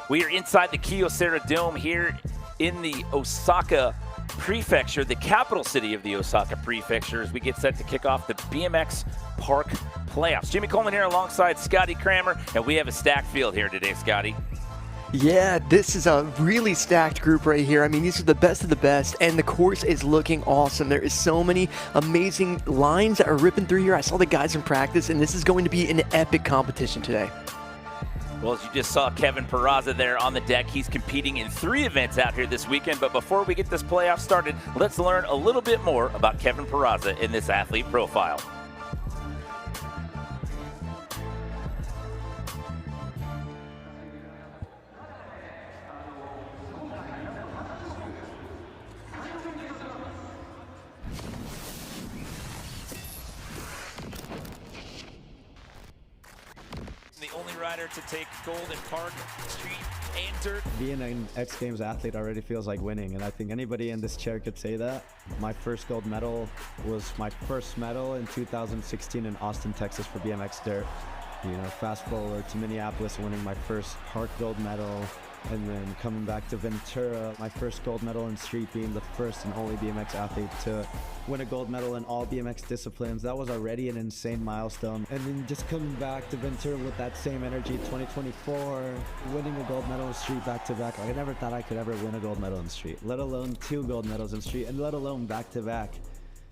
We are inside the Kyocera Dome here in the Osaka Prefecture, the capital city of the Osaka Prefecture, as we get set to kick off the BMX Park playoffs. Jimmy Coleman here alongside Scotty Kramer, and we have a stacked field here today, Scotty. Yeah, this is a really stacked group right here. I mean, these are the best of the best, and the course is looking awesome. There is so many amazing lines that are ripping through here. I saw the guys in practice, and this is going to be an epic competition today. Well, as you just saw Kevin Peraza there on the deck, he's competing in 3 events out here this weekend. But before we get this playoff started, let's learn a little bit more about Kevin Peraza in this athlete profile. The only rider to take gold in park, street, and dirt. Being an X Games athlete already feels like winning, and I think anybody in this chair could say that. My first gold medal was my first medal in 2016 in Austin, Texas for BMX Dirt. You know, fast forward to Minneapolis, winning my first park gold medal, and then coming back to Ventura, my first gold medal in street, being the first and only BMX athlete to win a gold medal in all BMX disciplines. That was already an insane milestone. And then just coming back to Ventura with that same energy, 2024, winning a gold medal in street back-to-back. I never thought I could ever win a gold medal in street, let alone 2 gold medals in street, and let alone back-to-back.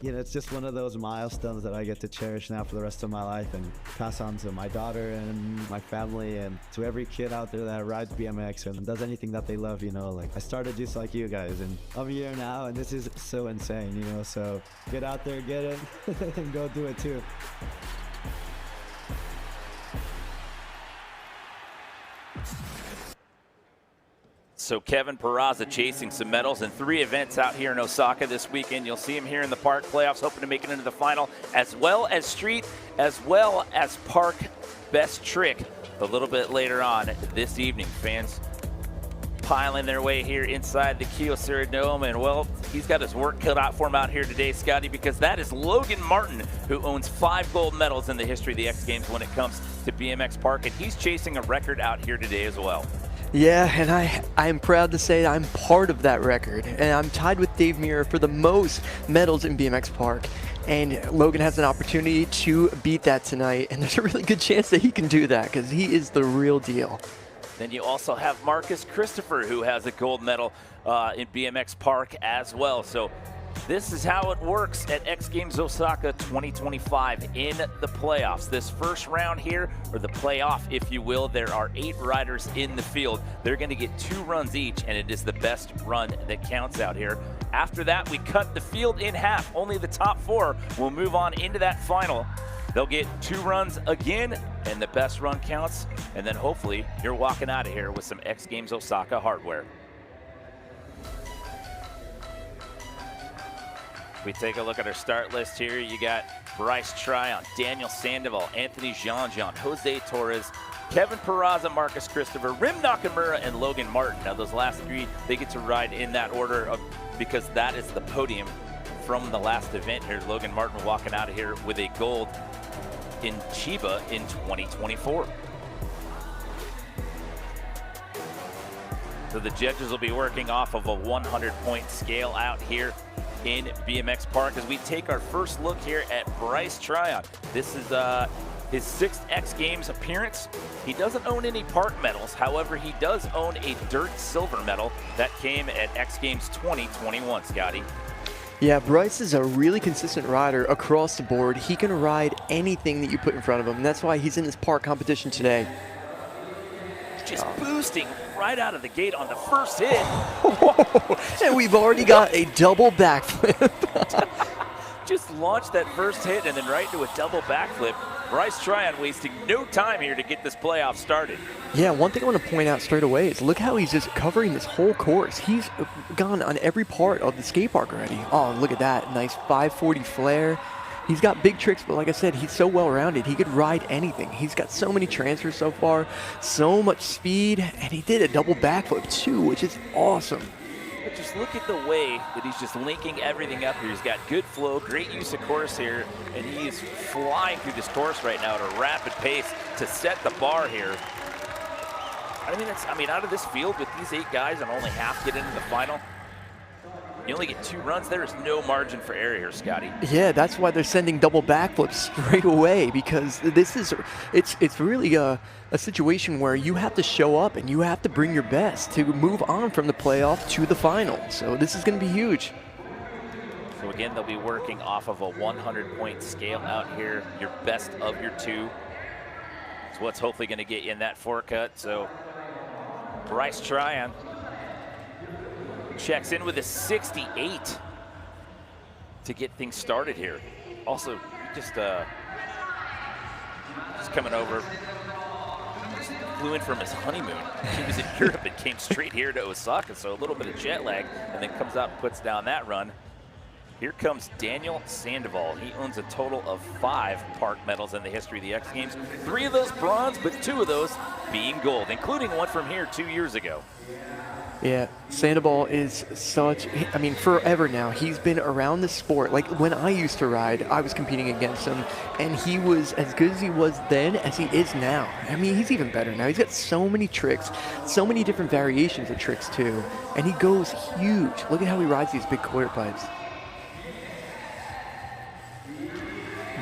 You know, it's just one of those milestones that I get to cherish now for the rest of my life and pass on to my daughter and my family and to every kid out there that rides BMX and does anything that they love, you know. Like, I started just like you guys, and I'm here now, and this is so insane, you know. So get out there, get it, and go do it too. So Kevin Peraza chasing some medals in 3 events out here in Osaka this weekend. You'll see him here in the park playoffs, hoping to make it into the final, as well as street, as well as park best trick a little bit later on this evening. Fans piling their way here inside the Kyocera Dome, and well, he's got his work cut out for him out here today, Scotty, because that is Logan Martin, who owns 5 gold medals in the history of the X Games when it comes to BMX Park, and he's chasing a record out here today as well. Yeah, and I'm proud to say I'm part of that record, and I'm tied with Dave Mirra for the most medals in BMX Park. And Logan has an opportunity to beat that tonight, and there's a really good chance that he can do that because he is the real deal. Then you also have Marcus Christopher, who has a gold medal in BMX Park as well. So this is how it works at X Games Osaka 2025 in the playoffs. This first round here, or the playoff, if you will, there are 8 riders in the field. They're going to get 2 runs each, and it is the best run that counts out here. After that, we cut the field in half. Only the top 4 will move on into that final. They'll get 2 runs again, and the best run counts. And then hopefully you're walking out of here with some X Games Osaka hardware. We take a look at our start list here. You got Bryce Tryon, Daniel Sandoval, Anthony Jean-Jean, Jose Torres, Kevin Peraza, Marcus Christopher, Rim Nakamura, and Logan Martin. Now those last 3, they get to ride in that order because that is the podium from the last event here. Logan Martin walking out of here with a gold in Chiba in 2024. So the judges will be working off of a 100-point scale out here in BMX Park as we take our first look here at Bryce Tryon. This is his 6th X Games appearance. He doesn't own any park medals. However, he does own a dirt silver medal that came at X Games 2021, Scotty. Yeah, Bryce is a really consistent rider across the board. He can ride anything that you put in front of him, and that's why he's in this park competition today. Just boosting right out of the gate on the first hit. And we've already got a double backflip. Just launched that first hit and then right into a double backflip. Bryce Tryon wasting no time here to get this playoff started. Yeah, one thing I want to point out straight away is look how he's just covering this whole course. He's gone on every part of the skate park already. Oh, look at that. Nice 540 flare. He's got big tricks, but like I said, he's so well-rounded. He could ride anything. He's got so many transfers so far, so much speed, and he did a double backflip too, which is awesome. But just look at the way that he's just linking everything up here. He's got good flow, great use of course here, and he is flying through this course right now at a rapid pace to set the bar here. I mean, out of this field with these 8 guys and only half get into the final, you only get 2 runs. There is no margin for error here, Scotty. Yeah, that's why they're sending double backflips straight away, because it's really a situation where you have to show up and you have to bring your best to move on from the playoff to the final. So this is going to be huge. So again, they'll be working off of a 100-point scale out here. Your best of your 2 is what's hopefully going to get you in that 4-cut. So Bryce Tryon checks in with a 68 to get things started here. Also, just coming over, flew in from his honeymoon. He was in Europe and came straight here to Osaka, so a little bit of jet lag, and then comes out and puts down that run. Here comes Daniel Sandoval. He owns a total of 5 park medals in the history of the X Games. 3 of those bronze, but 2 of those being gold, including one from here 2 years ago. Yeah, Sandoval is I mean, forever now. He's been around the sport. Like, when I used to ride, I was competing against him, and he was as good as he was then as he is now. I mean, he's even better now. He's got so many tricks, so many different variations of tricks, too. And he goes huge. Look at how he rides these big quarter pipes.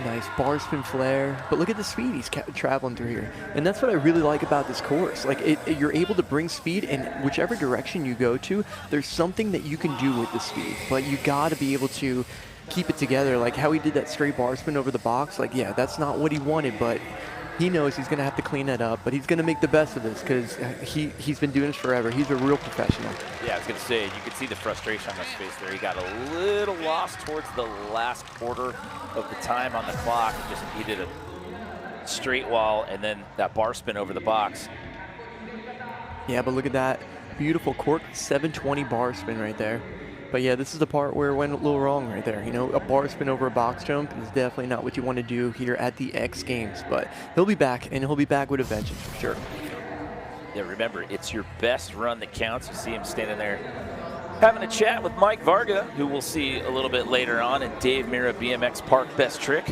Nice bar spin flare, but look at the speed he's traveling through here. And that's what I really like about this course. Like, you're able to bring speed, and whichever direction you go to, there's something that you can do with the speed, but you gotta be able to keep it together. Like how he did that straight bar spin over the box. Like, yeah, that's not what he wanted, but he knows he's gonna have to clean that up, but he's gonna make the best of this because he's been doing this forever. He's a real professional. Yeah, I was gonna say, you could see the frustration on his face there. He got a little lost towards the last quarter of the time on the clock. He did a straight wall and then that bar spin over the box. Yeah, but look at that beautiful cork 720 bar spin right there. But yeah, this is the part where it went a little wrong right there. You know, a bar spin over a box jump is definitely not what you want to do here at the X Games. But he'll be back, and he'll be back with a vengeance for sure. Yeah, remember, it's your best run that counts. You see him standing there having a chat with Mike Varga, who we'll see a little bit later on, and Dave Mira, BMX Park Best Trick.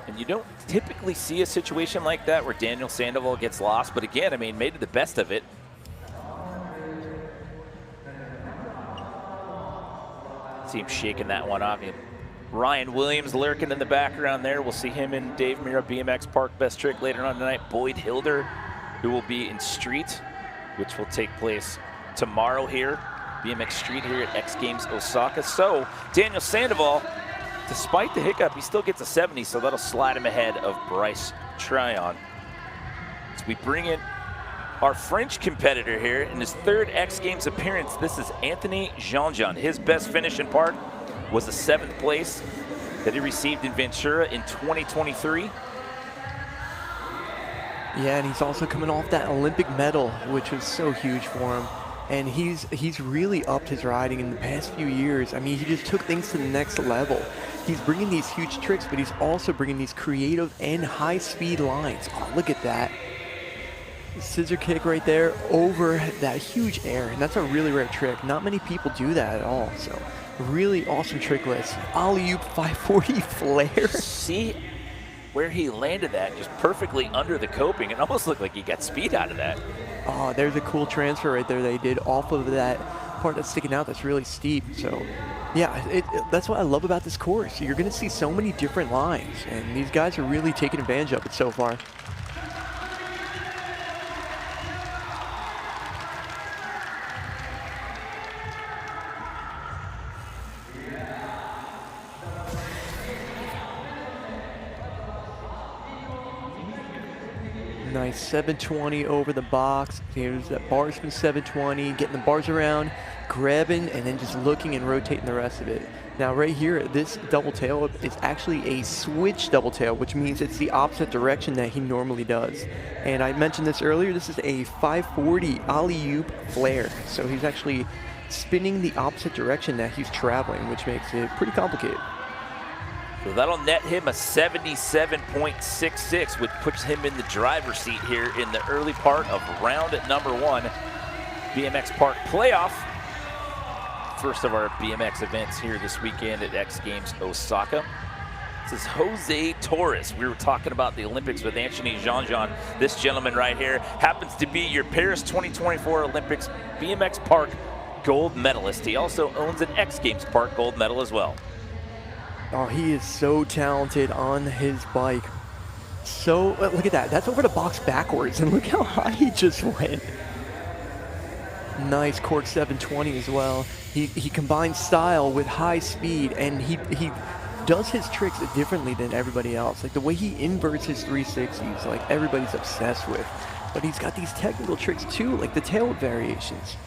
And you don't typically see a situation like that where Daniel Sandoval gets lost, but again, I mean, made the best of it. See him shaking that one off. Ryan Williams lurking in the background there. We'll see him in Dave Mira BMX Park Best Trick later on tonight. Boyd Hilder, who will be in Street, which will take place tomorrow here. BMX Street here at X Games Osaka. So Daniel Sandoval, despite the hiccup, he still gets a 70, so that'll slide him ahead of Bryce Tryon. So we bring in our French competitor here in his 3rd X Games appearance. This is Anthony Jean-Jean. His best finish in park was the 7th place that he received in Ventura in 2023. Yeah, and he's also coming off that Olympic medal, which was so huge for him. And he's really upped his riding in the past few years. I mean, he just took things to the next level. He's bringing these huge tricks, but he's also bringing these creative and high-speed lines. Oh, look at that. Scissor kick right there over that huge air, and that's a really rare trick. Not many people do that at all, so really awesome trick list. Alley-oop 540 flare. See where he landed that, just perfectly under the coping. It almost looked like he got speed out of that. Oh, there's a cool transfer right there they did off of that part that's sticking out that's really steep. So, yeah, that's what I love about this course. You're going to see so many different lines, and these guys are really taking advantage of it so far. Nice 720 over the box. Here's that bar spin 720, getting the bars around, grabbing, and then just looking and rotating the rest of it. Now right here, this double tail is actually a switch double tail, which means it's the opposite direction that he normally does. And I mentioned this earlier, this is a 540 alley-oop flare. So he's actually spinning the opposite direction that he's traveling, which makes it pretty complicated. So that'll net him a 77.66, which puts him in the driver's seat here in the early part of round number 1. BMX Park playoff. First of our BMX events here this weekend at X Games Osaka. This is Jose Torres. We were talking about the Olympics with Anthony Jean-Jean. This gentleman right here happens to be your Paris 2024 Olympics BMX Park gold medalist. He also owns an X Games Park gold medal as well. Oh, he is so talented on his bike. So, look at that. That's over the box backwards, and look how high he just went. Nice cork 720 as well. He combines style with high speed, and he does his tricks differently than everybody else. Like the way he inverts his 360s, like everybody's obsessed with. But he's got these technical tricks too, like the tailwhip variations.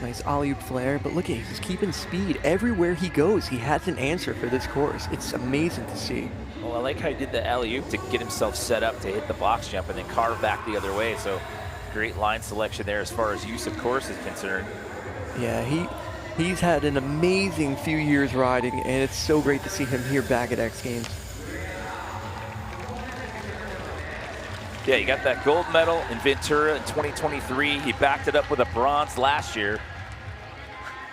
Nice alley-oop flare, but look at, he's keeping speed. Everywhere he goes, he has an answer for this course. It's amazing to see. Well, I like how he did the alley-oop to get himself set up to hit the box jump and then carve back the other way. So great line selection there as far as use of course is concerned. Yeah, he's had an amazing few years riding, and it's so great to see him here back at X Games. Yeah, he got that gold medal in Ventura in 2023. He backed it up with a bronze last year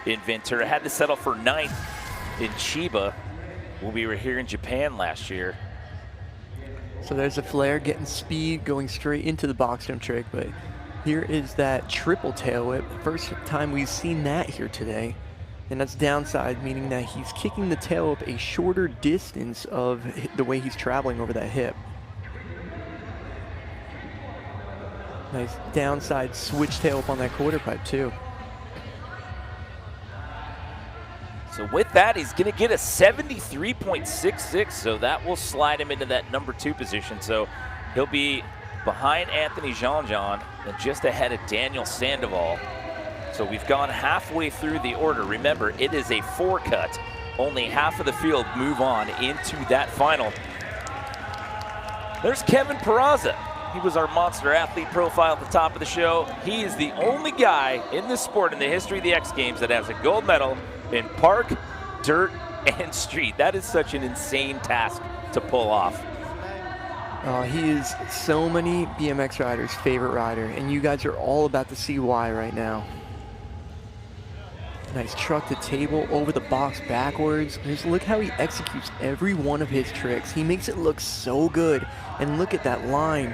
in Ventura. Had to settle for 9th in Chiba when we were here in Japan last year. So there's a flare getting speed, going straight into the box jump trick, but here is that triple tail whip. First time we've seen that here today. And that's downside, meaning that he's kicking the tail whip a shorter distance of the way he's traveling over that hip. Nice downside switch tail whip on that quarter pipe too. So with that, he's going to get a 73.66, so that will slide him into that number 2 position. So he'll be behind Anthony Jean-Jean and just ahead of Daniel Sandoval. So we've gone halfway through the order. Remember, it is a 4-cut. Only half of the field move on into that final. There's Kevin Peraza. He was our monster athlete profile at the top of the show. He is the only guy in this sport in the history of the X Games that has a gold medal in park, dirt, and street. That is such an insane task to pull off. He is so many BMX riders' favorite rider, and you guys are all about to see why right now. Nice truck to table over the box backwards. Just look how he executes every one of his tricks. He makes it look so good. And look at that line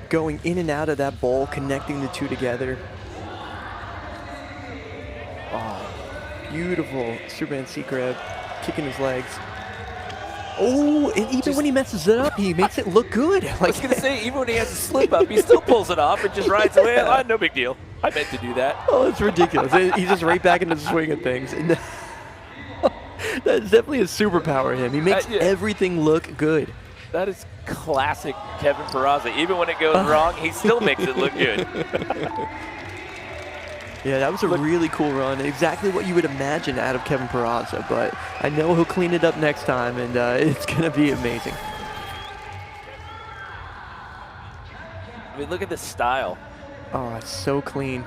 going in and out of that bowl, connecting the two together. Oh, beautiful Superman seat grab, kicking his legs. Oh, and even when he messes it up, he makes it look good. I was gonna say, even when he has a slip up, he still pulls it off and just rides away. Oh, no big deal. I meant to do that. Oh, it's ridiculous. He's just right back into the swing of things. And that's definitely a superpower him. He makes everything look good. That is classic Kevin Peraza. Even when it goes wrong, he still makes it look good. Yeah, that was a really cool run. Exactly what you would imagine out of Kevin Peraza, but I know he'll clean it up next time, and it's going to be amazing. I mean, look at this style. Oh, it's so clean.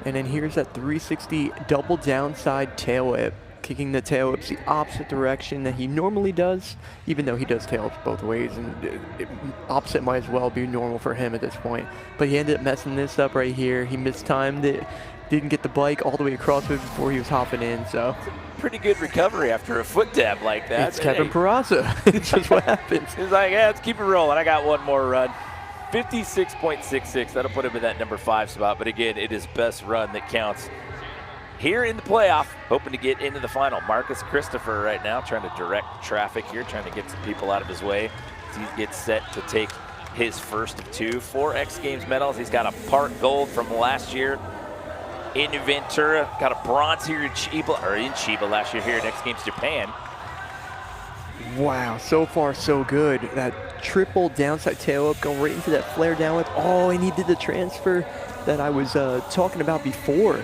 And then here's that 360 double downside tail whip, kicking the tail whips the opposite direction that he normally does, even though he does tail whips both ways, and opposite might as well be normal for him at this point. But he ended up messing this up right here. He mistimed it, didn't get the bike all the way across it before he was hopping in, so. Pretty good recovery after a foot dab like that. It's Kevin Peraza. It's just what happens. He's like, yeah, let's keep it rolling. I got one more run. 56.66, that'll put him in that number 5 spot, but again, it is best run that counts. Here in the playoff, hoping to get into the final. Marcus Christopher right now trying to direct traffic here, trying to get some people out of his way as he gets set to take his first of 2. 4 X Games medals. He's got a park gold from last year in Ventura. Got a bronze here in Chiba last year here at X Games Japan. Wow, so far so good. That triple downside tail whip going right into that flare down whip. Oh, and he did the transfer that I was talking about before.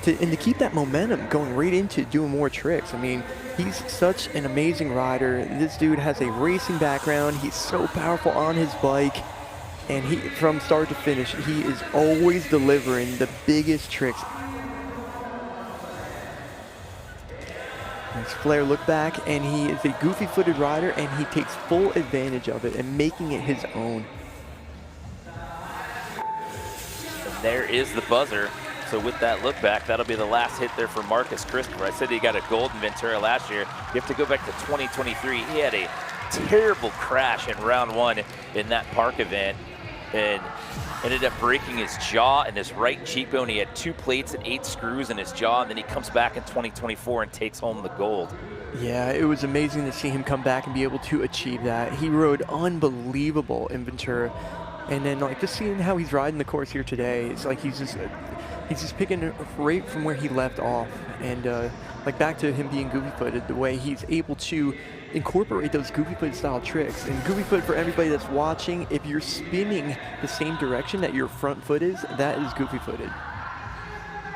And to keep that momentum going right into doing more tricks. I mean, he's such an amazing rider. This dude has a racing background. He's so powerful on his bike. And he, from start to finish, he is always delivering the biggest tricks. Nice flare look back, and he is a goofy-footed rider, and he takes full advantage of it and making it his own. And there is the buzzer. So with that look back, that'll be the last hit there for Marcus Christopher. I said he got a gold in Ventura last year. You have to go back to 2023. He had a terrible crash in round 1 in that park event and ended up breaking his jaw and his right cheekbone. He had 2 plates and 8 screws in his jaw, and then he comes back in 2024 and takes home the gold. Yeah, it was amazing to see him come back and be able to achieve that. He rode unbelievable in Ventura. And then like just seeing how he's riding the course here today, it's like he's just picking right from where he left off. And like back to him being goofy footed, the way he's able to incorporate those goofy foot style tricks. And goofy foot, for everybody that's watching, if you're spinning the same direction that your front foot is, that is goofy footed.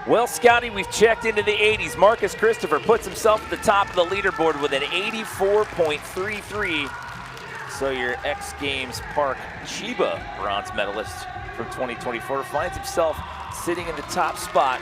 Well, Scotty, we've checked into the 80s. Marcus Christopher puts himself at the top of the leaderboard with an 84.33. So your X Games Park Chiba bronze medalist from 2024 finds himself sitting in the top spot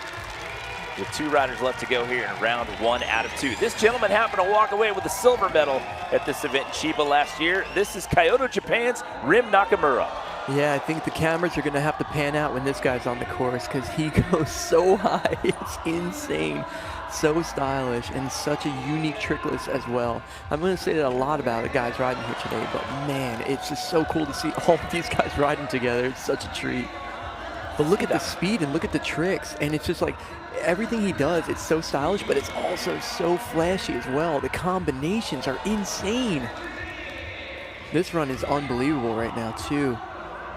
with 2 riders left to go here in round 1 out of 2. This gentleman happened to walk away with a silver medal at this event in Chiba last year. This is Kyoto, Japan's Rim Nakamura. Yeah, I think the cameras are going to have to pan out when this guy's on the course because he goes so high. It's insane. So stylish and such a unique trickless as well. I'm going to say that a lot about the guys riding here today, but man, it's just so cool to see all of these guys riding together. It's such a treat. But look at the speed and look at the tricks, and it's just like everything he does, it's so stylish, but it's also so flashy as well. The combinations are insane. This run is unbelievable right now too.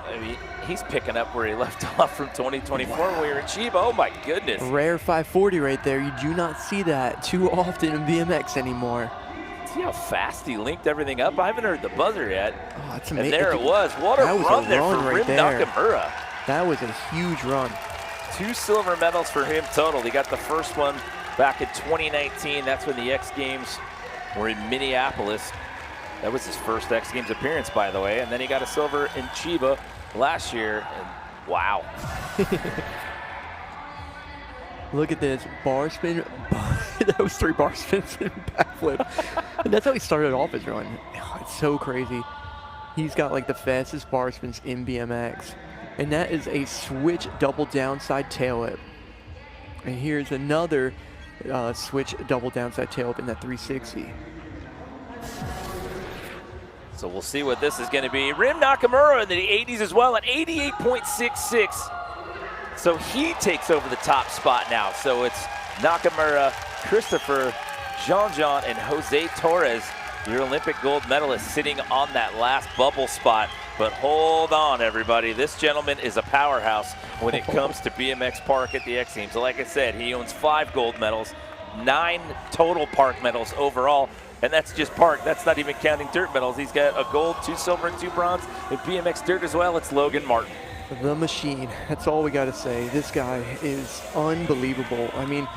I mean, he's picking up where he left off from 2024 when we were in Chiba. Oh my goodness. Rare 540 right there. You do not see that too often in BMX anymore. See how fast he linked everything up? I haven't heard the buzzer yet. Oh, that's amazing. And there it was. What a run there for Rim Nakamura. That was a huge run. 2 silver medals for him total. He got the first one back in 2019. That's when the X Games were in Minneapolis. That was his first X Games appearance, by the way. And then he got a silver in Chiba last year. And wow. Look at this. Bar spin. That was 3 bar spins and backflip. And that's how he started off his run. Oh, it's so crazy. He's got like the fastest bar spins in BMX. And that is a switch double downside tailwhip. And here's another switch double downside tailwhip in that 360. So we'll see what this is going to be. Rim Nakamura in the 80s as well at 88.66. So he takes over the top spot now. So it's Nakamura, Christopher, Jean-Jean, and Jose Torres, your Olympic gold medalist, sitting on that last bubble spot. But hold on, everybody. This gentleman is a powerhouse when it comes to BMX Park at the X Games. So like I said, he owns 5 gold medals, 9 total park medals overall. And that's just park. That's not even counting dirt medals. He's got a gold, 2 silver, and 2 bronze in BMX dirt as well. It's Logan Martin. The machine. That's all we got to say. This guy is unbelievable. I mean,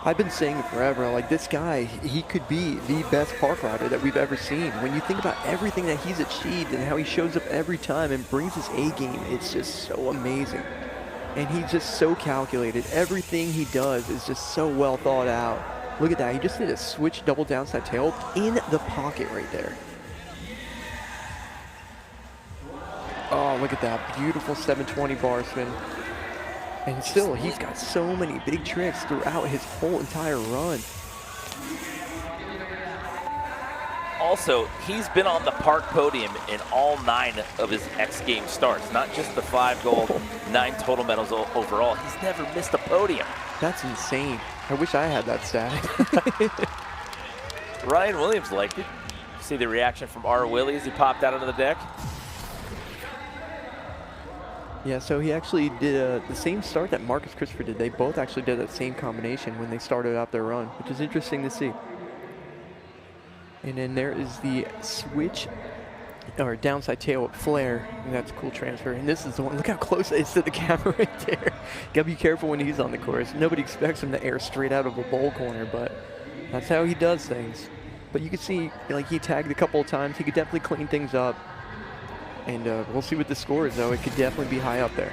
I've been saying it forever. Like, this guy, he could be the best park rider that we've ever seen. When you think about everything that he's achieved and how he shows up every time and brings his A game, it's just so amazing. And he's just so calculated. Everything he does is just so well thought out. Look at that. He just did a switch double downside tail in the pocket right there. Oh, look at that. Beautiful 720 bar spin. And still, he's got so many big tricks throughout his whole entire run. Also, he's been on the park podium in all 9 of his X Games starts, not just the 5 gold, 9 total medals overall. He's never missed a podium. That's insane. I wish I had that stat. Ryan Williams liked it. See the reaction from R. Willie as he popped out onto the deck? Yeah, so he actually did the same start that Marcus Christopher did. They both actually did that same combination when they started out their run, which is interesting to see. And then there is the switch or downside tail whip flare, and that's a cool transfer. And this is the one, look how close it is to the camera right there. Gotta be careful when he's on the course. Nobody expects him to air straight out of a bowl corner, but that's how he does things. But you can see, like, he tagged a couple of times. He could definitely clean things up. And we'll see what the score is, though. It could definitely be high up there.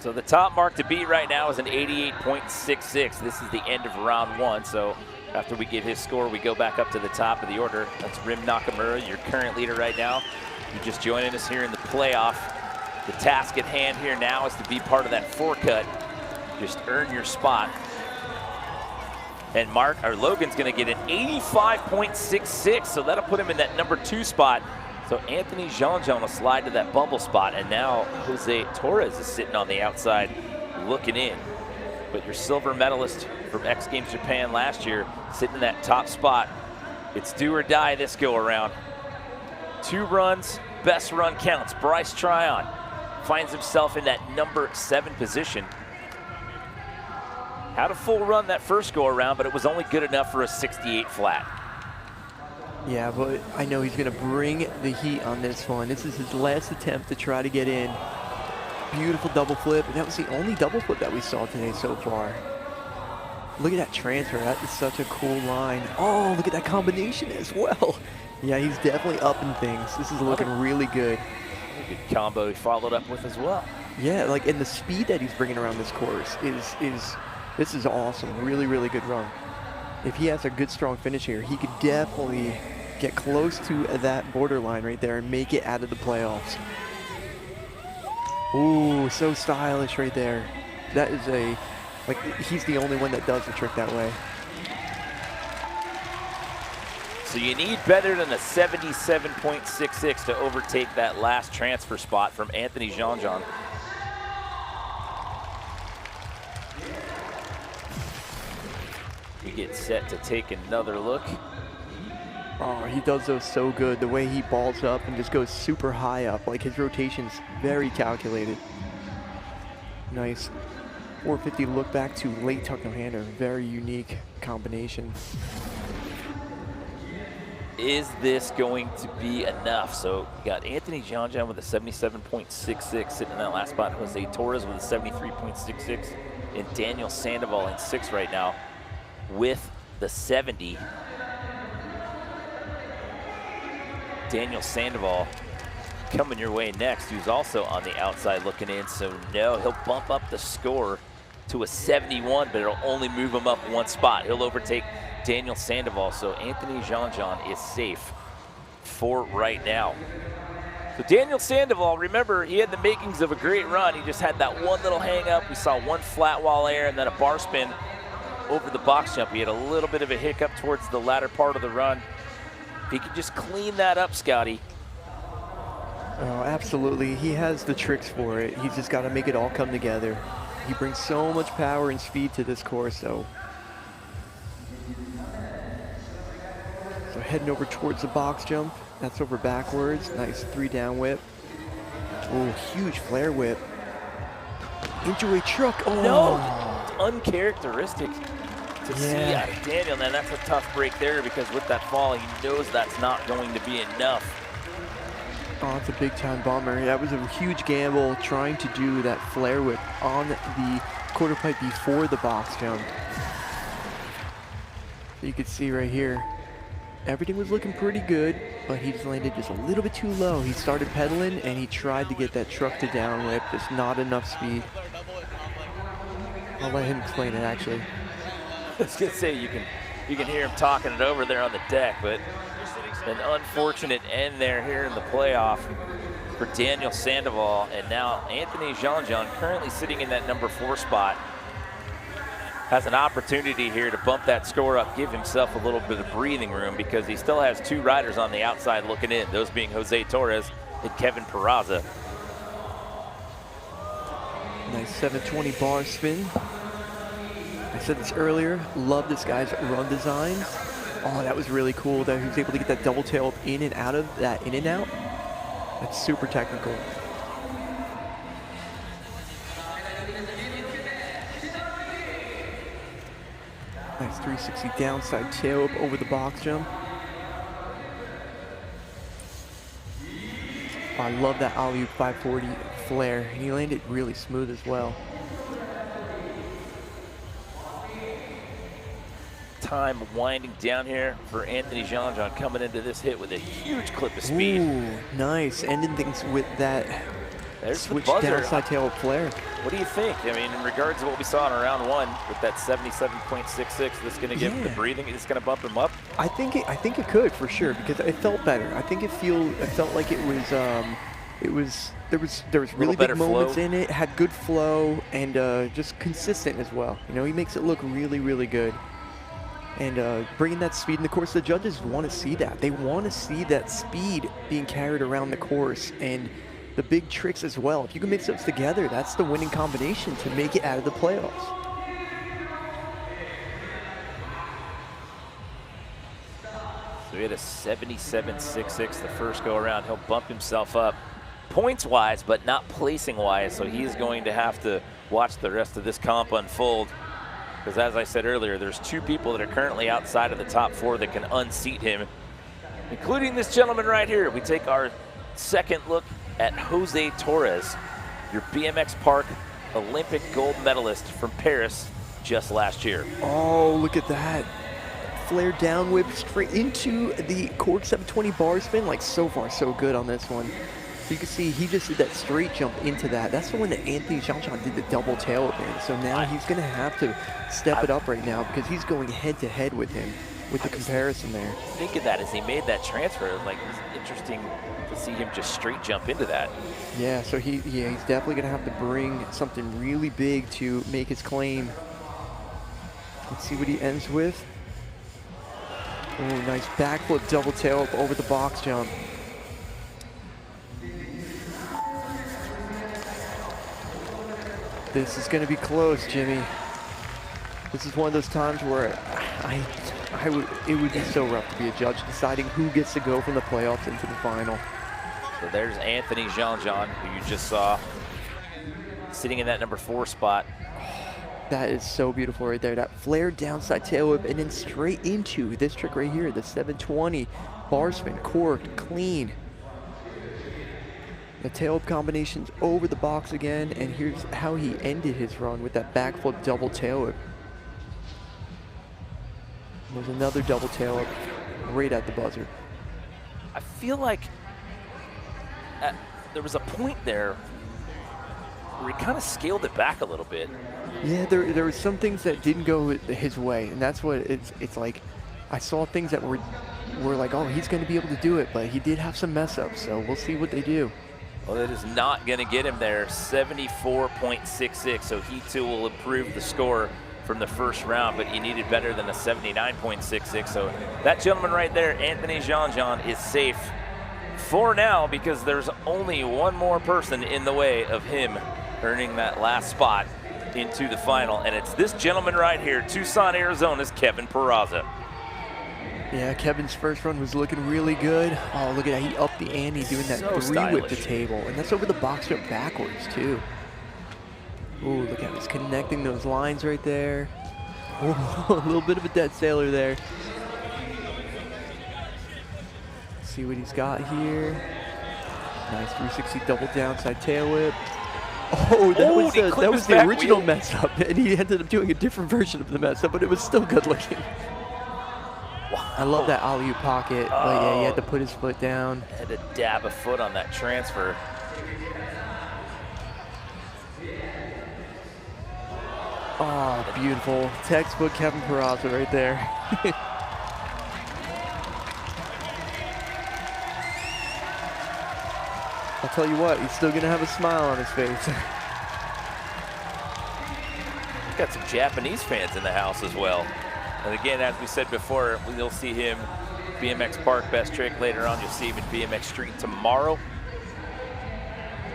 So the top mark to beat right now is an 88.66. This is the end of round 1. So after we give his score, we go back up to the top of the order. That's Rim Nakamura, your current leader right now. You're just joining us here in the playoff. The task at hand here now is to be part of that 4 cut. Just earn your spot. And Logan's gonna get an 85.66, so that'll put him in that number 2 spot. So Anthony Jean-Jean will slide to that bubble spot, and now Jose Torres is sitting on the outside looking in. But your silver medalist from X Games Japan last year sitting in that top spot. It's do or die this go around. 2 runs, best run counts. Bryce Tryon finds himself in that number 7 position. Had a full run that first go around, but it was only good enough for a 68 flat. Yeah, but I know he's going to bring the heat on this one. This is his last attempt to try to get in. Beautiful double flip, and that was the only double flip that we saw today so far. Look at that transfer. That is such a cool line. Oh, look at that combination as well. Yeah, he's definitely upping things. This is looking really good. Good combo he followed up with as well. Yeah, like, and the speed that he's bringing around this course this is awesome. Really, really good run. If he has a good, strong finish here, he could definitely get close to that borderline right there and make it out of the playoffs. Ooh, so stylish right there. That is he's the only one that does the trick that way. So you need better than a 77.66 to overtake that last transfer spot from Anthony Jean-Jean. We get set to take another look. Oh, he does those so good. The way he balls up and just goes super high up. Like, his rotation's very calculated. Nice. 450 look back to late tuck no-hander. Very unique combination. Is this going to be enough? So you got Anthony Jean-Jean with a 77.66 sitting in that last spot. Jose Torres with a 73.66. And Daniel Sandoval in 6th right now with the 70. Daniel Sandoval coming your way next, who's also on the outside looking in. So no, he'll bump up the score to a 71, but it'll only move him up 1 spot. He'll overtake Daniel Sandoval, so Anthony Jean-Jean is safe for right now. So Daniel Sandoval, remember, he had the makings of a great run. He just had that one little hang up. We saw 1 flat wall air and then a bar spin over the box jump. He had a little bit of a hiccup towards the latter part of the run. If he could just clean that up, Scotty. Oh, absolutely. He has the tricks for it. He's just got to make it all come together. He brings so much power and speed to this course, so heading over towards the box jump. That's over backwards. Nice 3 down whip. Oh, huge flare whip. Into a truck. Oh, no, uncharacteristic to see out of Daniel. Man, that's a tough break there because with that fall, he knows that's not going to be enough. Oh, it's a big time bummer. That was a huge gamble trying to do that flare whip on the quarter pipe before the box jump. So you can see right here, everything was looking pretty good, but he just landed just a little bit too low. He started pedaling and he tried to get that truck to down whip, just not enough speed. I'll let him explain it actually. I was gonna say, you can hear him talking it over there on the deck, but an unfortunate end there here in the playoff for Daniel Sandoval. And now Anthony Jean-Jean, currently sitting in that number 4 spot, has an opportunity here to bump that score up, give himself a little bit of breathing room because he still has 2 riders on the outside looking in, those being Jose Torres and Kevin Peraza. Nice 720 bar spin. I said this earlier, love this guy's run designs. Oh, that was really cool that he was able to get that double tail in and out of that in and out. That's super technical. Nice 360 downside tail up over the box jump. Oh, I love that alley-oop 540 flare. He landed really smooth as well. Time winding down here for Anthony Jean-Jean, coming into this hit with a huge clip of speed. Ooh, nice. Ending things with that switch downside tail flare. What do you think? I mean, in regards to what we saw in round 1 with that 77.66, this going to give him the breathing? Is this going to bump him up? I think it could for sure because it felt better. I think it felt like it was there was really big moments in it, had good flow, and just consistent as well. You know, he makes it look really, really good. And bringing that speed in the course, the judges want to see that. They want to see that speed being carried around the course and the big tricks as well. If you can mix those together, that's the winning combination to make it out of the playoffs. So he had a 77.66 the first go around. He'll bump himself up points-wise, but not placing-wise, so he's going to have to watch the rest of this comp unfold. Because as I said earlier, there's 2 people that are currently outside of the top 4 that can unseat him, including this gentleman right here. We take our second look at Jose Torres, your BMX Park Olympic gold medalist from Paris just last year. Oh, look at that. Flare down whip straight into the cork 720 bar spin. Like, so far, so good on this one. So you can see he just did that straight jump into that. That's the one that Anthony Jean-Jean did the double tail whip in. So now he's going to have to step it up right now because he's going head-to-head with him with the comparison there. Think of that as he made that transfer. It was like, it's interesting to see him just straight jump into that. Yeah, so he's definitely going to have to bring something really big to make his claim. Let's see what he ends with. Oh, nice backflip double tail up over the box jump. This is going to be close, Jimmy. This is one of those times where it would be so rough to be a judge deciding who gets to go from the playoffs into the final. So there's Anthony Jean-Jean, who you just saw sitting in that number 4 spot. That is so beautiful right there. That flared downside tail whip and then straight into this trick right here, the 720 bar spin, corked, clean. The tail whip combinations over the box again, and here's how he ended his run with that backflip double tail whip. There's another double tail whip right at the buzzer. I feel like there was a point there where he kind of scaled it back a little bit. Yeah, there were some things that didn't go his way, and that's what it's like. I saw things that were like, oh, he's going to be able to do it, but he did have some mess ups, so we'll see what they do. Well, that is not going to get him there, 74.66, so he too will improve the score from the first round, but he needed better than a 79.66, so that gentleman right there, Anthony Jean-Jean, is safe for now because there's only one more person in the way of him earning that last spot into the final, and it's this gentleman right here, Tucson, Arizona's Kevin Peraza. Yeah, Kevin's first run was looking really good. Oh, look at that, he upped the ante doing that So 3-whip to stylish. table, and that's over the box jump backwards too. Ooh, look at he's connecting those lines right there. Ooh, a little bit of a dead sailor there. Let's see what he's got here. Nice 360 double downside tail whip. Oh, that was the original mess up, and he ended up doing a different version of the mess up, but it was still good looking. Wow. I love that alley-oop pocket, but yeah, he had to put his foot down. Had to dab a foot on that transfer. Oh, beautiful. Textbook Kevin Peraza right there. I'll tell you what, he's still going to have a smile on his face. Got some Japanese fans in the house as well. And again, as we said before, you'll see him BMX Park best trick later on. You'll see him in BMX Street tomorrow.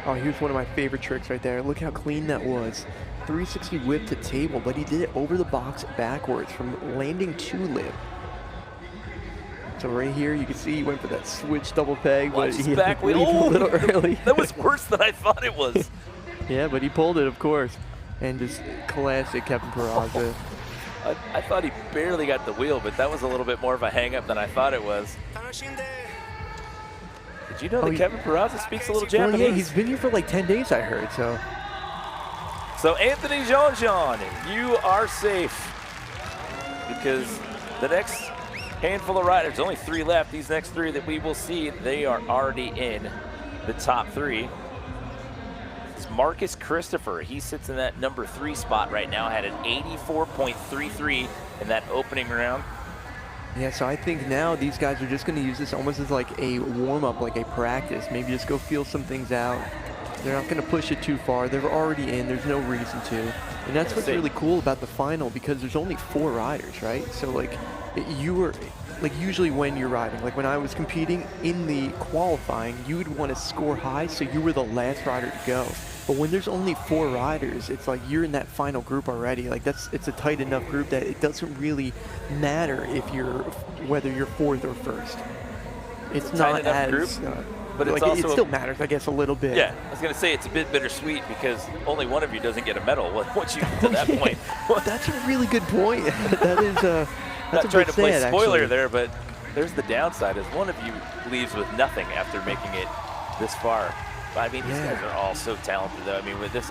Oh, here's one of my favorite tricks right there. Look how clean that was. 360 whip to table, but he did it over the box backwards from landing to lip. So right here, you can see he went for that switch double peg, but he had to leave a little early. That was worse than I thought it was. Yeah, but he pulled it, of course. And just classic Kevin Peraza. I thought he barely got the wheel, but that was a little bit more of a hang-up than I thought it was. Did you know that Kevin Peraza speaks a little Japanese? Well, yeah, he's been here for like 10 days, I heard, so. So Anthony Jean-Jean, you are safe because the next handful of riders, there's only 3 left. These next 3 that we will see, they are already in the top 3. It's Marcus Christopher. He sits in that number 3 spot right now, had an 84.33 in that opening round. Yeah, so I think now these guys are just going to use this almost as like a warm-up, like a practice. Maybe just go feel some things out. They're not going to push it too far. They're already in. There's no reason to. And that's what's really cool about the final, because there's only 4 riders, right? So like you were, like usually when you're riding, like when I was competing in the qualifying, you would want to score high, so you were the last rider to go. But when there's only 4 riders, it's like you're in that final group already. Like it's a tight enough group that it doesn't really matter if whether you're 4th or 1st. It's not as group, but like, it's also it still matters, I guess, a little bit. Yeah, I was gonna say it's a bit bittersweet because only one of you doesn't get a medal once you get to that point. That's a really good point. That is that's not trying to play sad, spoiler actually. there, but there's the downside is one of you leaves with nothing after making it this far. But I mean, these guys are all so talented, though. I mean, with this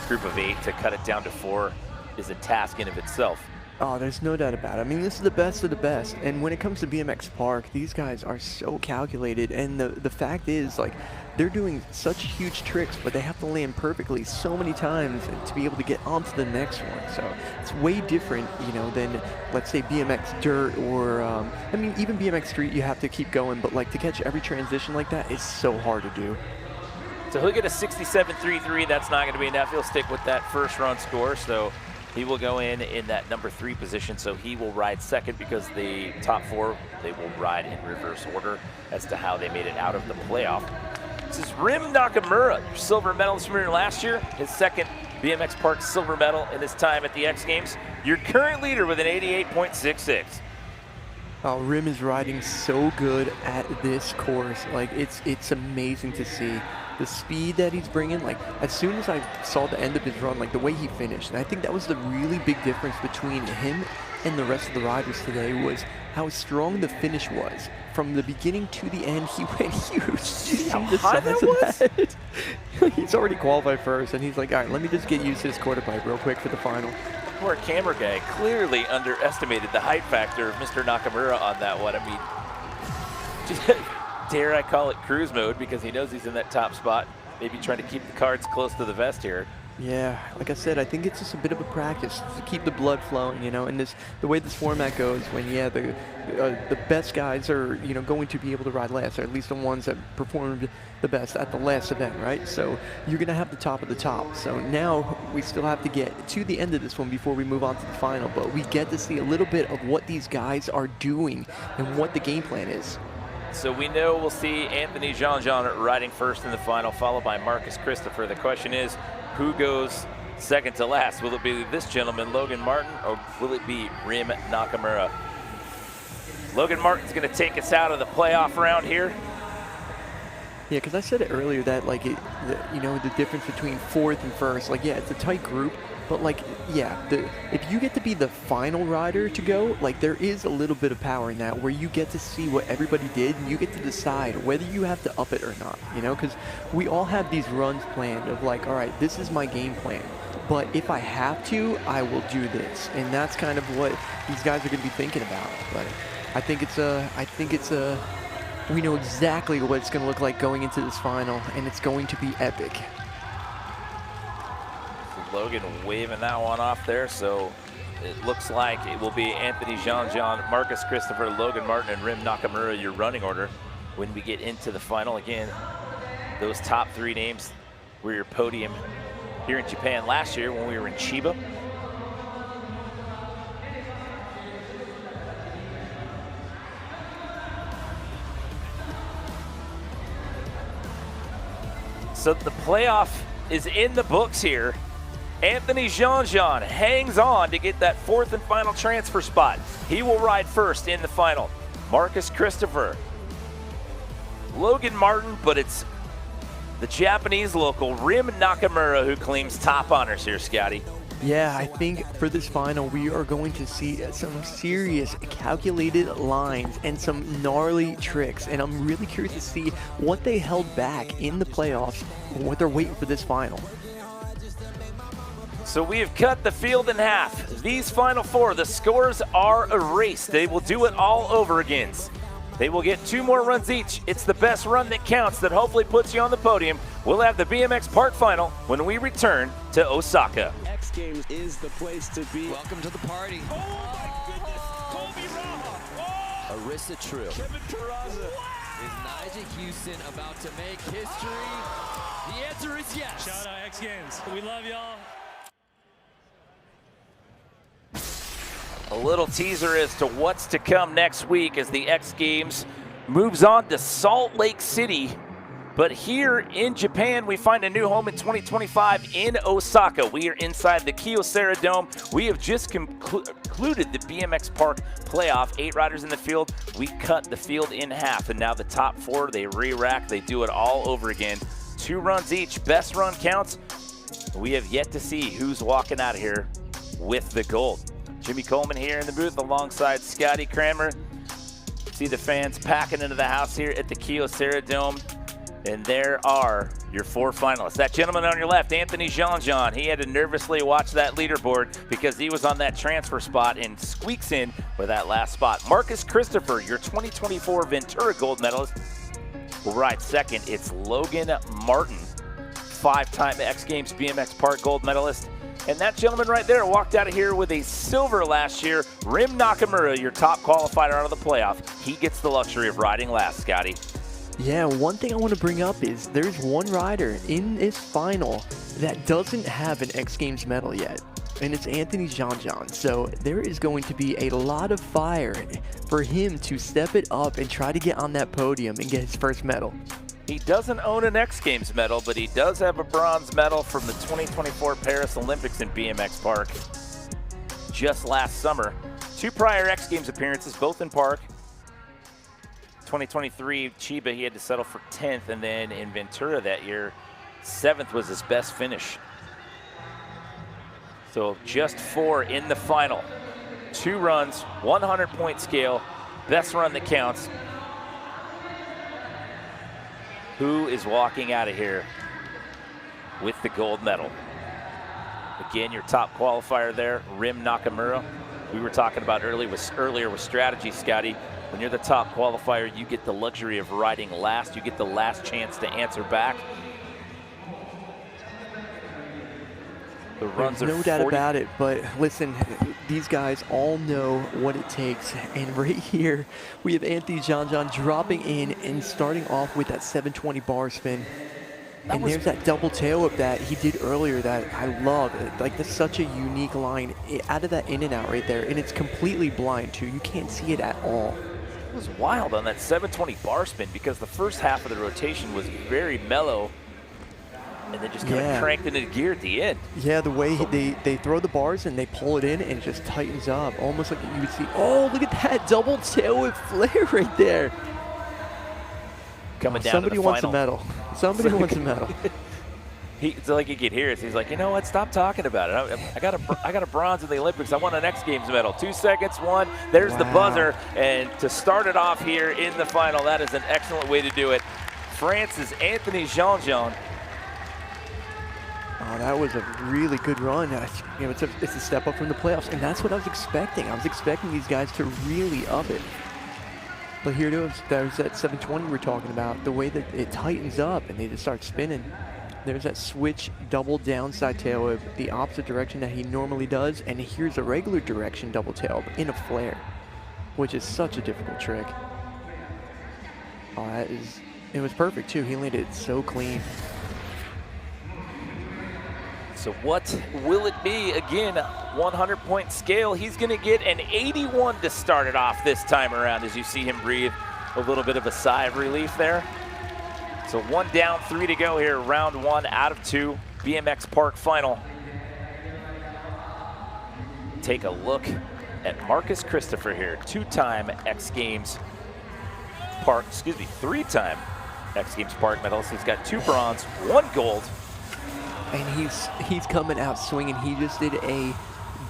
group of 8, to cut it down to 4 is a task in of itself. Oh, there's no doubt about it. I mean, this is the best of the best. And when it comes to BMX Park, these guys are so calculated. And the fact is, like, they're doing such huge tricks, but they have to land perfectly so many times to be able to get onto the next one. So it's way different, you know, than, let's say, BMX Dirt or, I mean, even BMX Street, you have to keep going. But, like, to catch every transition like that is so hard to do. So he'll get a 67.33. That's not going to be enough. He'll stick with that first run score. So he will go in that number 3 position. So he will ride second because the top 4, they will ride in reverse order as to how they made it out of the playoff. This is Rim Nakamura, your silver medalist from here last year. His second BMX Park silver medal in his time at the X Games. Your current leader with an 88.66. Oh, Rim is riding so good at this course. Like, it's amazing to see the speed that he's bringing. Like, as soon as I saw the end of his run, like the way he finished, and I think that was the really big difference between him and the rest of the riders today, was how strong the finish was. From the beginning to the end, he went huge. See how high that was? He's already qualified first, and he's like, all right, let me just get used to this quarter pipe real quick for the final. Poor camera guy clearly underestimated the height factor of Mr. Nakamura on that one. I mean, just dare I call it cruise mode, because he knows he's in that top spot. Maybe trying to keep the cards close to the vest here. Yeah, like I said, I think it's just a bit of a practice to keep the blood flowing, you know, and the way this format goes, when, the best guys are, you know, going to be able to ride last, or at least the ones that performed the best at the last event, right? So you're going to have the top of the top. So now we still have to get to the end of this one before we move on to the final, but we get to see a little bit of what these guys are doing and what the game plan is. So we know we'll see Anthony Jean-Jean riding first in the final, followed by Marcus Christopher. The question is, who goes second to last? Will it be this gentleman, Logan Martin, or will it be Rim Nakamura? Logan Martin's going to take us out of the playoff round here. Yeah, because I said it earlier that, like, you know, the difference between 4th and 1st, like, yeah, it's a tight group, but, like, yeah, if you get to be the final rider to go, like, there is a little bit of power in that, where you get to see what everybody did, and you get to decide whether you have to up it or not, you know, because we all have these runs planned of, like, all right, this is my game plan, but if I have to, I will do this, and that's kind of what these guys are going to be thinking about. But I think we know exactly what it's going to look like going into this final, and it's going to be epic. Logan waving that one off there, so it looks like it will be Anthony Jean-Jean, Marcus Christopher, Logan Martin, and Rim Nakamura, your running order when we get into the final. Again, those top 3 names were your podium here in Japan last year when we were in Chiba. So the playoff is in the books here. Anthony Jean-Jean hangs on to get that 4th and final transfer spot. He will ride first in the final. Marcus Christopher, Logan Martin, but it's the Japanese local Rim Nakamura who claims top honors here, Scotty. Yeah, I think for this final, we are going to see some serious calculated lines and some gnarly tricks. And I'm really curious to see what they held back in the playoffs and what they're waiting for this final. So we have cut the field in half. These final 4, the scores are erased. They will do it all over again. They will get 2 more runs each. It's the best run that counts that hopefully puts you on the podium. We'll have the BMX Park final when we return to Osaka. X Games is the place to be. Welcome to the party. Oh my goodness, Kobe Rama. Oh! Arissa True. Kevin Terraza. Is Nyjah Houston about to make history? The answer is yes. Shout out X Games. We love y'all. A little teaser as to what's to come next week as the X Games moves on to Salt Lake City. But here in Japan, we find a new home in 2025 in Osaka. We are inside the Kyocera Dome. We have just concluded the BMX Park playoff. 8 riders in the field. We cut the field in half, and now the top 4, they re-rack. They do it all over again. 2 runs each. Best run counts. We have yet to see who's walking out of here with the gold. Jimmy Coleman here in the booth alongside Scotty Kramer. See the fans packing into the house here at the Kyocera Dome. And there are your 4 finalists. That gentleman on your left, Anthony Jean-Jean, he had to nervously watch that leaderboard because he was on that transfer spot and squeaks in for that last spot. Marcus Christopher, your 2024 Ventura gold medalist, will ride second. It's Logan Martin, 5-time X Games BMX Park gold medalist. And that gentleman right there walked out of here with a silver last year. Rim Nakamura, your top qualifier out of the playoff. He gets the luxury of riding last, Scotty. Yeah, one thing I want to bring up is there's one rider in this final that doesn't have an X Games medal yet, and it's Anthony Jean-Jean. So there is going to be a lot of fire for him to step it up and try to get on that podium and get his first medal. He doesn't own an X Games medal, but he does have a bronze medal from the 2024 Paris Olympics in BMX Park just last summer. 2 prior X Games appearances, both in Park. 2023 Chiba, he had to settle for 10th, and then in Ventura that year, 7th was his best finish. So just 4 in the final. 2 runs, 100-point scale, best run that counts. Who is walking out of here with the gold medal? Again, your top qualifier there, Rim Nakamura. We were talking about earlier with strategy, Scotty. When you're the top qualifier, you get the luxury of riding last. You get the last chance to answer back. The runs There's are no doubt about it, but listen, these guys all know what it takes. And right here, we have Anthony Jean-Jean dropping in and starting off with that 720 bar spin. And there's that double tail whip that he did earlier that I love. Like, that's such a unique line out of that in and out right there. And it's completely blind, too. You can't see it at all. It was wild on that 720 bar spin because the first half of the rotation was very mellow and then just kind of cranked into gear at the end. Yeah, the way they throw the bars and they pull it in and it just tightens up. Almost like you would see, oh, look at that double tail whip flare right there. Coming down somebody to the wants final. a medal. Somebody wants a medal. It's like you could hear it. He's like, you know what? Stop talking about it. I got a bronze in the Olympics. I want an X Games medal. 2 seconds, 1. There's the buzzer. And to start it off here in the final, that is an excellent way to do it. France's Anthony Jean-Jean. Oh, that was a really good run. You know, it's a step up from the playoffs, and that's what I was expecting. I was expecting these guys to really up it. But here it is. There's that 720 we're talking about. The way that it tightens up and they just start spinning. There's that switch double downside tail whip, the opposite direction that he normally does, and here's a regular direction double tail in a flare, which is such a difficult trick. Oh, it was perfect too. He landed it so clean. So what will it be? Again, 100-point scale. He's going to get an 81 to start it off this time around as you see him breathe a little bit of a sigh of relief there. So 1 down, 3 to go here, round 1 out of 2, BMX Park final. Take a look at Marcus Christopher here, 2-time X Games Park, 3-time X Games Park medalist. He's got 2 bronze, 1 gold. And he's coming out swinging. He just did a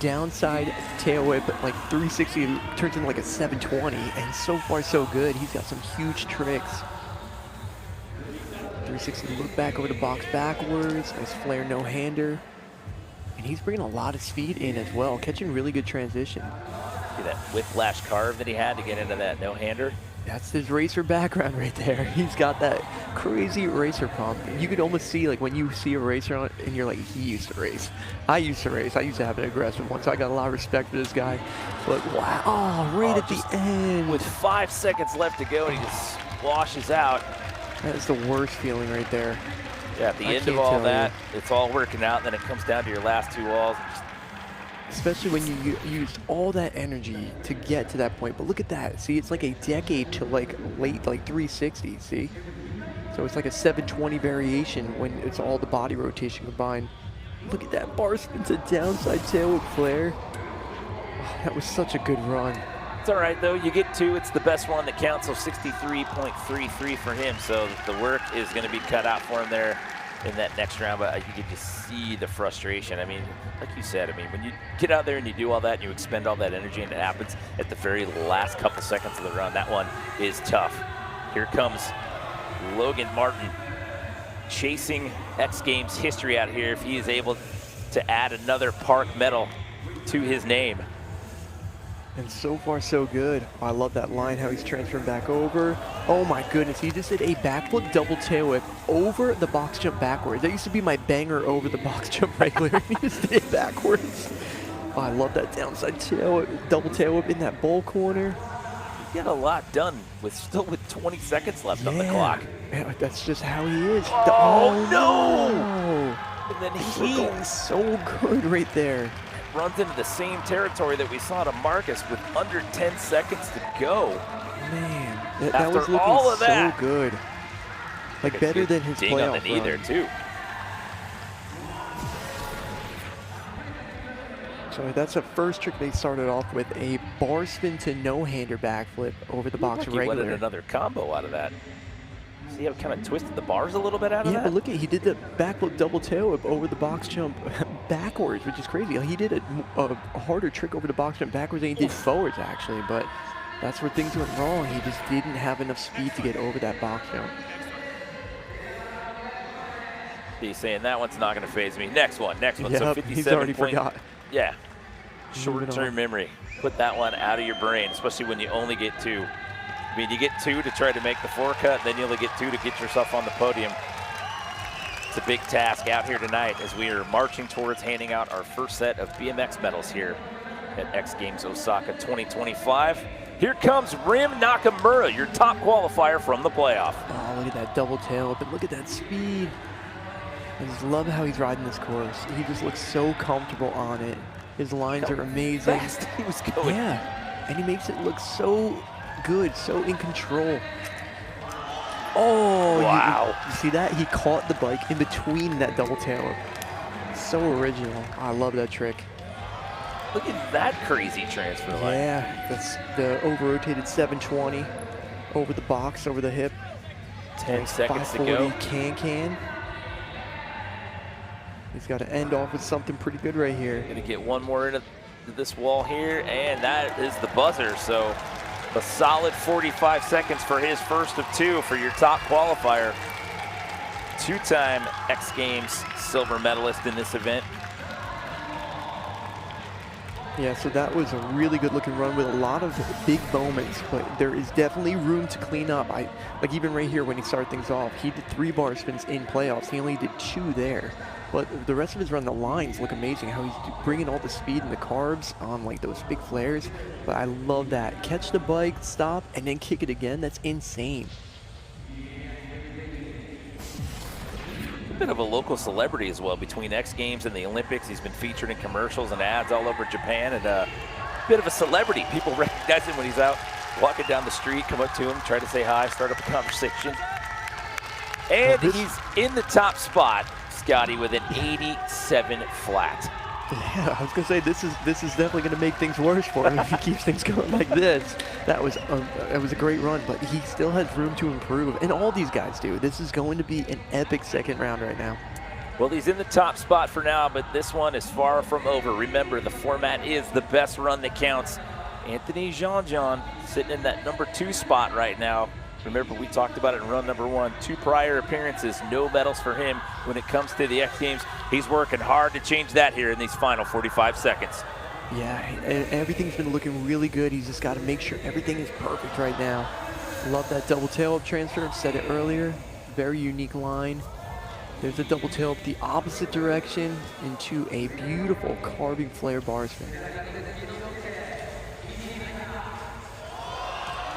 downside tail whip, like 360, turns into like a 720, and so far so good. He's got some huge tricks. 360 look back over the box backwards, nice flare no-hander. And he's bringing a lot of speed in as well, catching really good transition. See that whiplash carve that he had to get into that no-hander? That's his racer background right there. He's got that crazy racer pump. You could almost see, like, when you see a racer on it and you're like, he used to race. I used to race. I used to have an aggressive one, so I got a lot of respect for this guy. But wow, oh, right at the end. With 5 seconds left to go, he just washes out. That is the worst feeling right there. Yeah, at the end of all that, it's all working out, and then it comes down to your last 2 walls. Especially when you used all that energy to get to that point. But look at that. See, it's like a decade to like late, like 360, see? So it's like a 720 variation when it's all the body rotation combined. Look at that bar spin to downside tail with flare. Oh, that was such a good run. It's all right, though. You get 2. It's the best one that counts, so 63.33 for him. So the work is going to be cut out for him there in that next round, but you can just see the frustration. I mean, like you said, I mean, when you get out there and you do all that and you expend all that energy and it happens at the very last couple seconds of the run, that one is tough. Here comes Logan Martin chasing X Games history out here if he is able to add another park medal to his name. And so far, so good. I love that line, how he's transferring back over. Oh my goodness, he just did a backflip double tail whip over the box jump backwards. That used to be my banger over the box jump regular. He just did it backwards. Oh, I love that downside tail whip, double tail whip in that bowl corner. He got a lot done still with 20 seconds left on the clock. Yeah, that's just how he is. Oh, no! No! And then He's going so good right there. Runs into the same territory that we saw to Marcus with under 10 seconds to go. Man, that was looking all of that, so good. Like better than his ding on the playoff knee run. there too. So that's the first trick they started off with, a bar spin to no-hander backflip over the box He regular. wanted another combo out of that. See how it kind of twisted the bars a little bit out of that? Yeah, but look at, he did the backflip double tail whip over the box jump backwards, which is crazy. He did a harder trick over the box jump backwards than he did forwards, actually, but that's where things went wrong. He just didn't have enough speed to get over that box jump. He's saying that one's not going to phase me. Next one. Yep, So 57 he's already forgot. Yeah. Moving Short-term on. memory. Put that one out of your brain, especially when you only get 2. I mean, you get 2 to try to make the 4 cut, then you only get 2 to get yourself on the podium. It's a big task out here tonight as we are marching towards handing out our first set of BMX medals here at X Games Osaka 2025. Here comes Rim Nakamura, your top qualifier from the playoff. Oh, look at that double tail whip, and look at that speed. I just love how he's riding this course. He just looks so comfortable on it. His lines are amazing. Fast he was going. Yeah, and he makes it look so good, so in control. Oh, wow. You see that? He caught the bike in between that double tail. So original. I love that trick. Look at that crazy transfer line. Yeah, that's the over-rotated 720 over the box, over the hip. 10 seconds to go. 540 can. He's got to end off with something pretty good right here. Gonna get one more into this wall here, and that is the buzzer. So a solid 45 seconds for his first of 2 for your top qualifier. 2-time X Games silver medalist in this event. Yeah, so that was a really good looking run with a lot of big moments, but there is definitely room to clean up. Like even right here when he started things off, he did 3 bar spins in playoffs. He only did 2 there. But the rest of his run, the lines look amazing, how he's bringing all the speed and the carbs on like those big flares. But I love that. Catch the bike, stop, and then kick it again. That's insane. A bit of a local celebrity as well between X Games and the Olympics. He's been featured in commercials and ads all over Japan, and a bit of a celebrity. People recognize him when he's out walking down the street, come up to him, try to say hi, start up a conversation. And he's in the top spot, Scotty, with an 87 flat. Yeah, I was gonna say this is definitely gonna make things worse for him if he keeps things going like this. That was a great run, but he still has room to improve, and all these guys do. This is going to be an epic second round right now. Well, he's in the top spot for now, but this one is far from over. Remember, the format is the best run that counts. Anthony Jean sitting in that number 2 spot right now. Remember, we talked about it in run number 1. 2 prior appearances, no medals for him when it comes to the X Games. He's working hard to change that here in these final 45 seconds. Yeah, and everything's been looking really good. He's just got to make sure everything is perfect right now. Love that double tail up transfer. Said it earlier. Very unique line. There's a double tail up the opposite direction into a beautiful carving flare bar spin.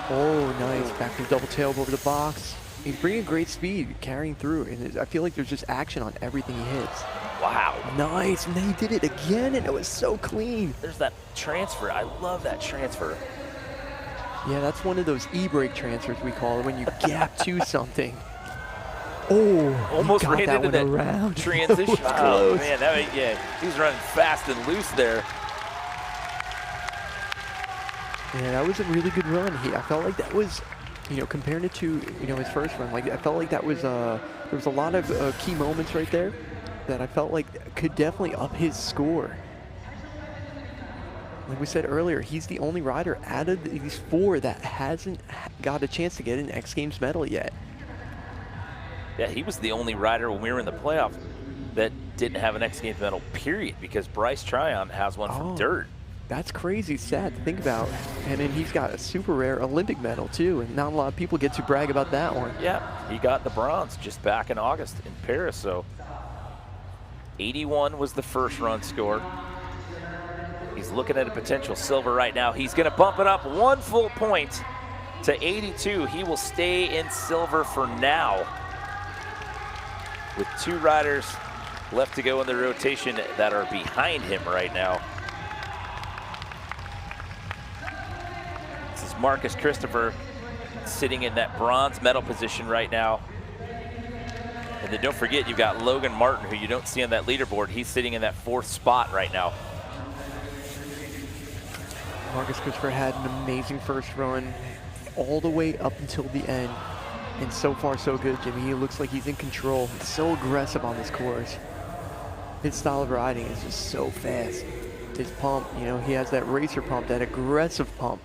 Oh, nice. Back to double tail up over the box. He's bringing great speed, carrying through. And I feel like there's just action on everything he hits. Wow. Nice. And then he did it again, and it was so clean. There's that transfer. I love that transfer. Yeah, that's one of those e-brake transfers we call it, when you gap to something. Oh, almost got ran that into one that around. transition. That was Oh close. man, yeah, he's running fast and loose there. Yeah, that was a really good run. I felt like that was, comparing it to, his first run, like I felt like that was, there was a lot of key moments right there that I felt like could definitely up his score. Like we said earlier, he's the only rider out of these 4 that hasn't got a chance to get an X Games medal yet. Yeah, he was the only rider when we were in the playoff that didn't have an X Games medal, period, because Bryce Tryon has one from dirt. That's crazy sad to think about. And then he's got a super rare Olympic medal too, and not a lot of people get to brag about that one. Yeah, he got the bronze just back in August in Paris, so 81 was the first run score. He's looking at a potential silver right now. He's gonna bump it up 1 full point to 82. He will stay in silver for now, with 2 riders left to go in the rotation that are behind him right now. This is Marcus Christopher sitting in that bronze medal position right now. And then don't forget, you've got Logan Martin, who you don't see on that leaderboard. He's sitting in that 4th spot right now. Marcus Christopher had an amazing first run all the way up until the end. And so far, so good, Jimmy. He looks like he's in control. He's so aggressive on this course. His style of riding is just so fast. His pump, he has that racer pump, that aggressive pump.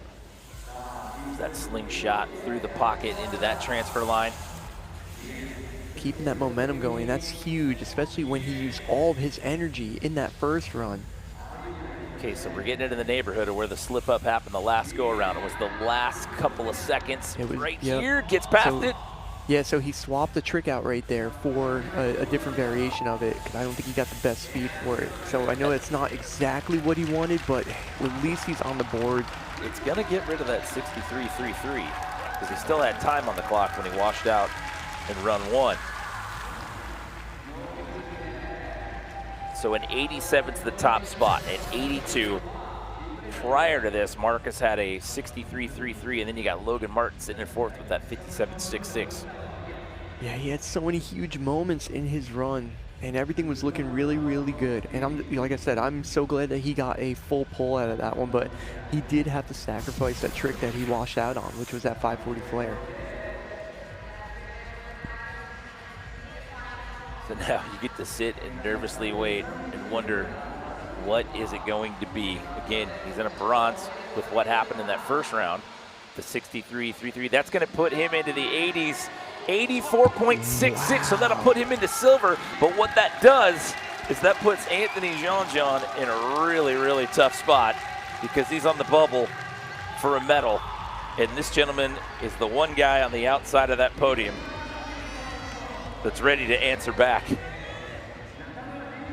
That slingshot through the pocket into that transfer line. Keeping that momentum going, that's huge, especially when he used all of his energy in that first run. Okay, so we're getting into the neighborhood of where the slip up happened the last go around. It was the last couple of seconds. It was, right yep. here, gets past it. Yeah, so he swapped the trick out right there for a different variation of it, because I don't think he got the best speed for it. So I know it's not exactly what he wanted, but at least he's on the board. It's gonna get rid of that 63.33, because he still had time on the clock when he washed out in run 1. So an 87's the top spot, and 82. Prior to this, Marcus had a 63.33, and then you got Logan Martin sitting in 4th with that 57.66. Yeah, he had so many huge moments in his run, and everything was looking really, really good. And like I said, I'm so glad that he got a full pull out of that one, but he did have to sacrifice that trick that he washed out on, which was that 540 flare. So now you get to sit and nervously wait and wonder, what is it going to be? Again, he's in a bronze with what happened in that first round, the 63.33. That's going to put him into the 80s, 84.66. So that'll put him into silver. But what that does is that puts Anthony Jean-Jean in a really, really tough spot, because he's on the bubble for a medal. And this gentleman is the one guy on the outside of that podium that's ready to answer back.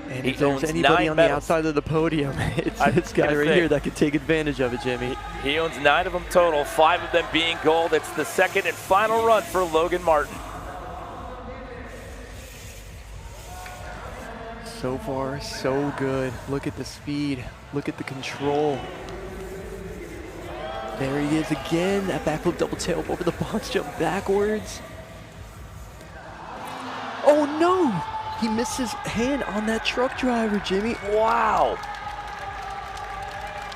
And He if there's owns anybody 9 on medals. the outside of the podium, it's this guy right here that could take advantage of it, Jimmy. He owns 9 of them total, 5 of them being gold. It's the second and final run for Logan Martin. So far, so good. Look at the speed. Look at the control. There he is again. That backflip double tail over the box jump backwards. Oh no! He missed his hand on that truck driver, Jimmy. Wow.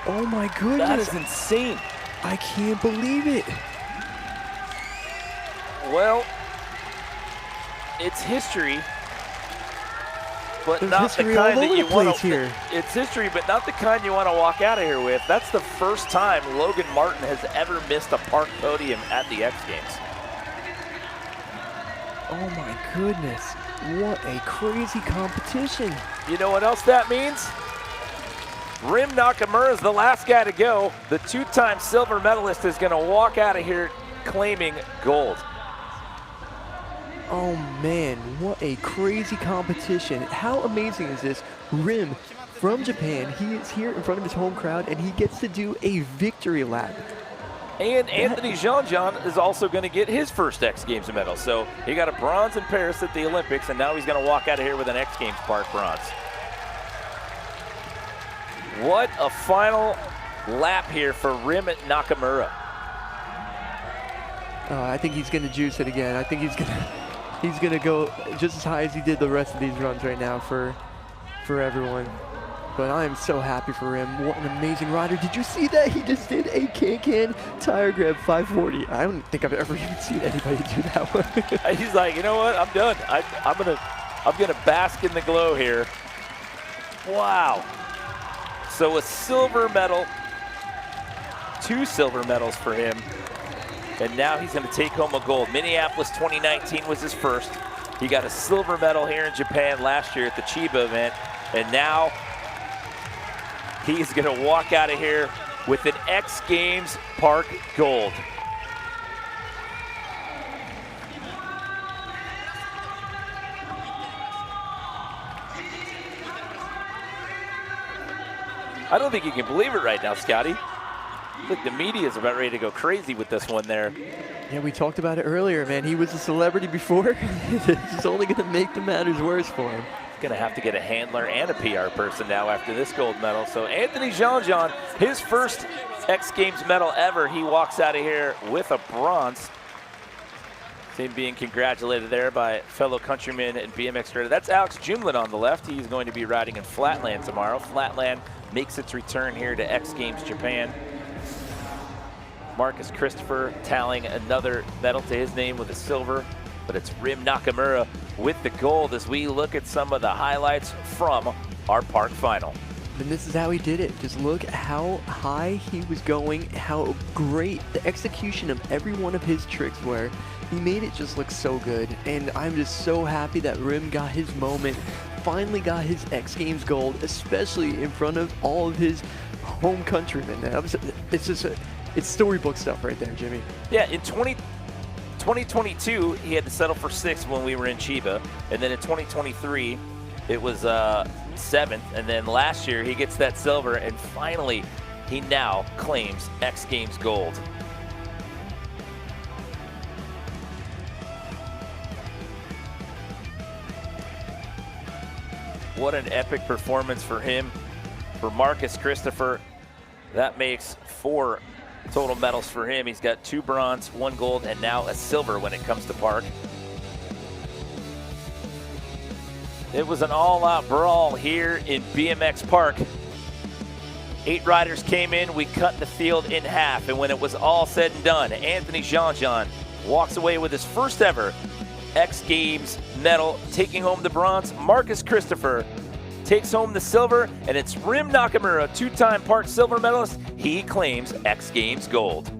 Oh my goodness. That is insane. I can't believe it. Well, it's history, but There's not history the kind all that over you the want place to. here. It's history, but not the kind you want to walk out of here with. That's the first time Logan Martin has ever missed a park podium at the X Games. Oh my goodness. What a crazy competition. You know what else that means? Rim Nakamura is the last guy to go. The 2-time silver medalist is going to walk out of here claiming gold. Oh man, what a crazy competition. How amazing is this? Rim from Japan, he is here in front of his home crowd and he gets to do a victory lap. And Anthony Jean-Jean is also going to get his first X Games medal. So he got a bronze in Paris at the Olympics, and now he's going to walk out of here with an X Games Park bronze. What a final lap here for Rim Nakamura. I think he's going to juice it again. I think he's gonna go just as high as he did the rest of these runs right now for everyone. But I am so happy for him. What an amazing rider. Did you see that? He just did a can-can tire grab 540. I don't think I've ever even seen anybody do that one. He's like, you know what? I'm done. I'm gonna bask in the glow here. Wow. So a silver medal, 2 silver medals for him. And now he's going to take home a gold. Minneapolis 2019 was his first. He got a silver medal here in Japan last year at the Chiba event. And now he's going to walk out of here with an X Games Park gold. I don't think you can believe it right now, Scotty. Look, the media is about ready to go crazy with this one there. Yeah, we talked about it earlier, man. He was a celebrity before. It's only going to make the matters worse for him. Going to have to get a handler and a PR person now after this gold medal. So Anthony Jean-Jean, his first X Games medal ever. He walks out of here with a bronze. Him being congratulated there by fellow countryman and BMX rider. That's Alex Jumlin on the left. He's going to be riding in Flatland tomorrow. Flatland makes its return here to X Games Japan. Marcus Christopher tallying another medal to his name with a silver, but it's Rim Nakamura with the gold as we look at some of the highlights from our park final. And this is how he did it. Just look how high he was going, how great the execution of every one of his tricks were. He made it just look so good, and I'm just so happy that Rim got his moment, finally got his X Games gold, especially in front of all of his home countrymen. It's storybook stuff right there, Jimmy. Yeah, in 2022, he had to settle for 6th when we were in Chiba. And then in 2023, it was 7th. And then last year, he gets that silver. And finally, he now claims X Games gold. What an epic performance for him. For Marcus Christopher, that makes 4 total medals for him. He's got 2 bronze, 1 gold, and now a silver when it comes to park. It was an all-out brawl here in BMX Park. 8 riders came in, we cut the field in half, and when it was all said and done, Anthony Jean-Jean walks away with his first ever X Games medal, taking home the bronze. Marcus Christopher takes home the silver, and it's Rim Nakamura, 2-time park silver medalist. He claims X Games gold.